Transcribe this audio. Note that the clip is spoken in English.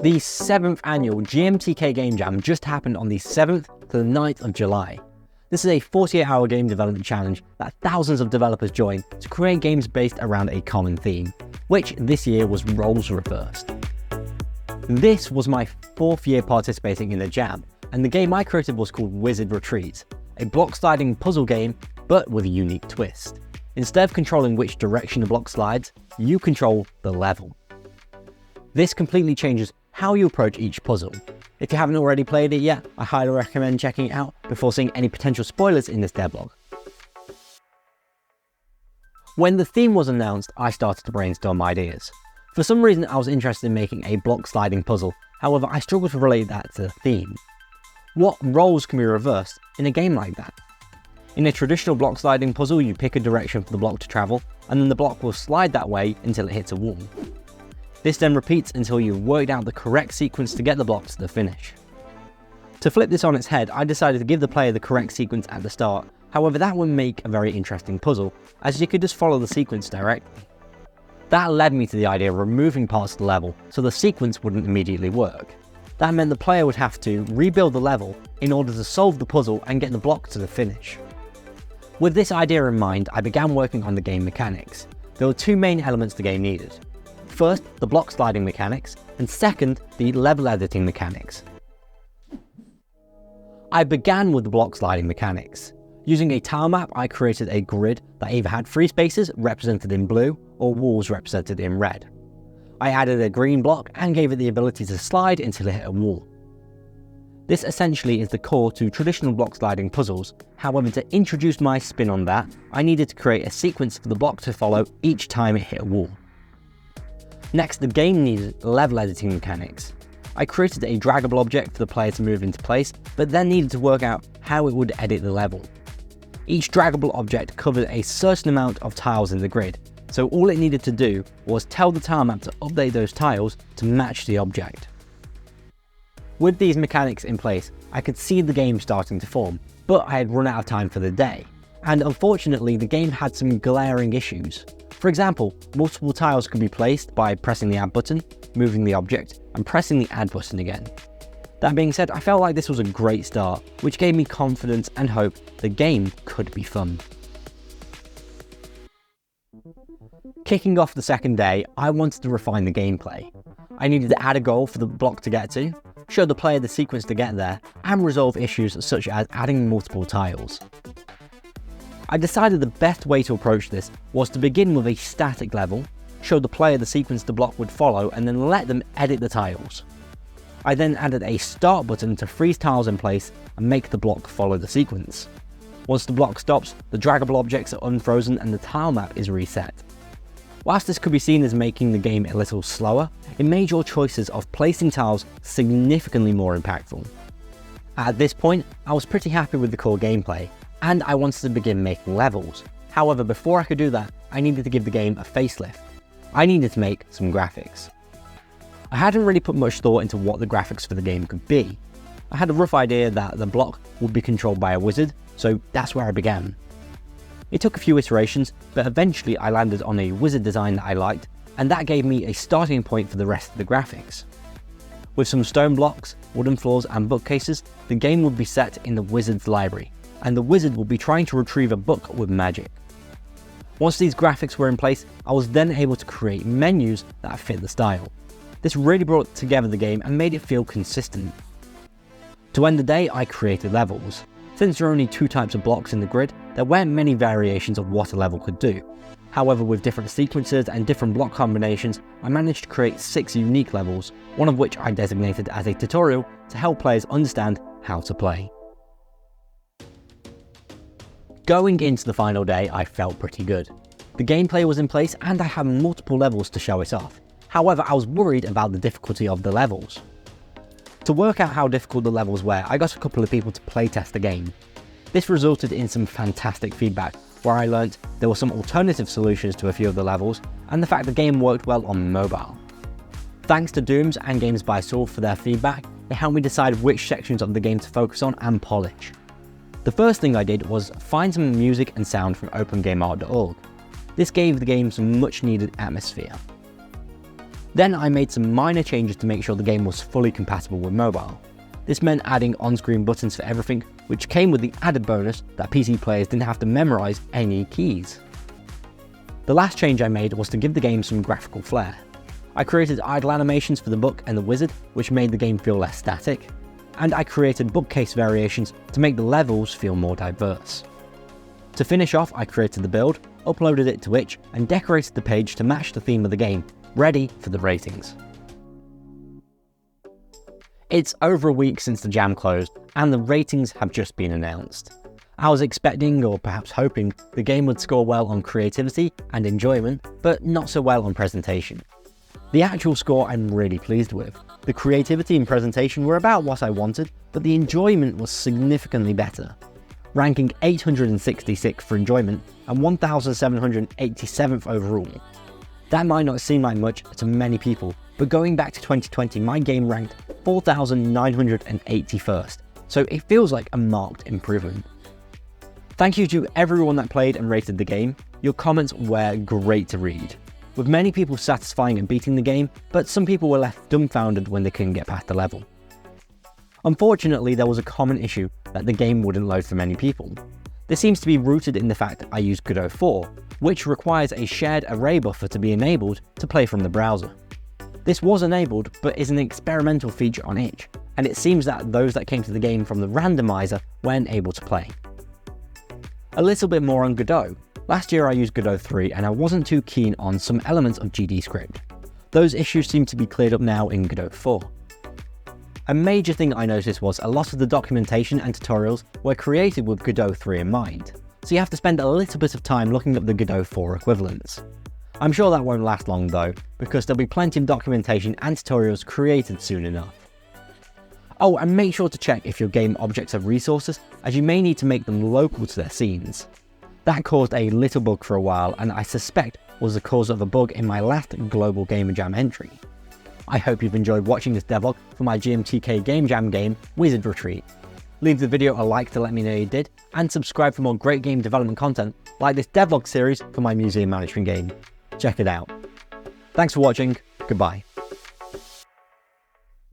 The 7th annual GMTK Game Jam just happened on the 7th to the 9th of July. This is a 48-hour game development challenge that thousands of developers join to create games based around a common theme, which this year was roles reversed. This was my 4th year participating in the jam, and the game I created was called Wizard Retreat, a block sliding puzzle game but with a unique twist. Instead of controlling which direction the block slides, you control the level. This completely changes how you approach each puzzle. If you haven't already played it yet, I highly recommend checking it out before seeing any potential spoilers in this devlog. When the theme was announced, I started to brainstorm ideas. For some reason, I was interested in making a block sliding puzzle, however I struggled to relate that to the theme. What roles can be reversed in a game like that? In a traditional block sliding puzzle, you pick a direction for the block to travel, and then the block will slide that way until it hits a wall. This then repeats until you've worked out the correct sequence to get the block to the finish. To flip this on its head, I decided to give the player the correct sequence at the start, however that would make a very interesting puzzle, as you could just follow the sequence directly. That led me to the idea of removing parts of the level so the sequence wouldn't immediately work. That meant the player would have to rebuild the level in order to solve the puzzle and get the block to the finish. With this idea in mind, I began working on the game mechanics. There were two main elements the game needed. First, the block sliding mechanics, and second, the level editing mechanics. I began with the block sliding mechanics. Using a tile map, I created a grid that either had free spaces represented in blue or walls represented in red. I added a green block and gave it the ability to slide until it hit a wall. This essentially is the core to traditional block sliding puzzles, however to introduce my spin on that, I needed to create a sequence for the block to follow each time it hit a wall. Next, the game needed level editing mechanics. I created a draggable object for the player to move into place, but then needed to work out how it would edit the level. Each draggable object covered a certain amount of tiles in the grid, so all it needed to do was tell the tile map to update those tiles to match the object. With these mechanics in place, I could see the game starting to form, but I had run out of time for the day, and unfortunately the game had some glaring issues. For example, multiple tiles could be placed by pressing the add button, moving the object, and pressing the add button again. That being said, I felt like this was a great start, which gave me confidence and hope the game could be fun. Kicking off the second day, I wanted to refine the gameplay. I needed to add a goal for the block to get to, show the player the sequence to get there, and resolve issues such as adding multiple tiles. I decided the best way to approach this was to begin with a static level, show the player the sequence the block would follow, and then let them edit the tiles. I then added a start button to freeze tiles in place and make the block follow the sequence. Once the block stops, the draggable objects are unfrozen and the tile map is reset. Whilst this could be seen as making the game a little slower, it made your choices of placing tiles significantly more impactful. At this point, I was pretty happy with the core gameplay, and I wanted to begin making levels. However, before I could do that, I needed to give the game a facelift. I needed to make some graphics. I hadn't really put much thought into what the graphics for the game could be. I had a rough idea that the block would be controlled by a wizard, so that's where I began. It took a few iterations, but eventually I landed on a wizard design that I liked, and that gave me a starting point for the rest of the graphics. With some stone blocks, wooden floors and bookcases, the game would be set in the wizard's library, and the wizard will be trying to retrieve a book with magic. Once these graphics were in place, I was then able to create menus that fit the style. This really brought together the game and made it feel consistent. To end the day, I created levels. Since there are only two types of blocks in the grid, there weren't many variations of what a level could do. However, with different sequences and different block combinations, I managed to create 6 unique levels, one of which I designated as a tutorial to help players understand how to play. Going into the final day, I felt pretty good. The gameplay was in place and I had multiple levels to show it off. However, I was worried about the difficulty of the levels. To work out how difficult the levels were, I got a couple of people to playtest the game. This resulted in some fantastic feedback, where I learnt there were some alternative solutions to a few of the levels, and the fact the game worked well on mobile. Thanks to Dooms and Games by Soul for their feedback, it helped me decide which sections of the game to focus on and polish. The first thing I did was find some music and sound from OpenGameArt.org. This gave the game some much needed atmosphere. Then I made some minor changes to make sure the game was fully compatible with mobile. This meant adding on-screen buttons for everything, which came with the added bonus that PC players didn't have to memorize any keys. The last change I made was to give the game some graphical flair. I created idle animations for the book and the wizard, which made the game feel less static, and I created bookcase variations to make the levels feel more diverse. To finish off, I created the build, uploaded it to itch, and decorated the page to match the theme of the game, ready for the ratings. It's over a week since the jam closed, and the ratings have just been announced. I was expecting, or perhaps hoping, the game would score well on creativity and enjoyment, but not so well on presentation. The actual score I'm really pleased with. The creativity and presentation were about what I wanted, but the enjoyment was significantly better. Ranking 866th for enjoyment and 1787th overall. That might not seem like much to many people, but going back to 2020, my game ranked 4,981st, so it feels like a marked improvement. Thank you to everyone that played and rated the game. Your comments were great to read, with many people satisfying and beating the game, but some people were left dumbfounded when they couldn't get past the level. Unfortunately, there was a common issue that the game wouldn't load for many people. This seems to be rooted in the fact that I use Godot 4, which requires a shared array buffer to be enabled to play from the browser. This was enabled, but is an experimental feature on itch, and it seems that those that came to the game from the randomizer weren't able to play. A little bit more on Godot. Last year I used Godot 3 and I wasn't too keen on some elements of GD script. Those issues seem to be cleared up now in Godot 4. A major thing I noticed was a lot of the documentation and tutorials were created with Godot 3 in mind, so you have to spend a little bit of time looking up the Godot 4 equivalents. I'm sure that won't last long though, because there'll be plenty of documentation and tutorials created soon enough. Oh, and make sure to check if your game objects have resources, as you may need to make them local to their scenes. That caused a little bug for a while, and I suspect was the cause of a bug in my last Global Gamer Jam entry. I hope you've enjoyed watching this devlog for my GMTK Game Jam game, Wizard Retreat. Leave the video a like to let me know you did, and subscribe for more great game development content like this devlog series for my museum management game. Check it out. Thanks for watching, goodbye.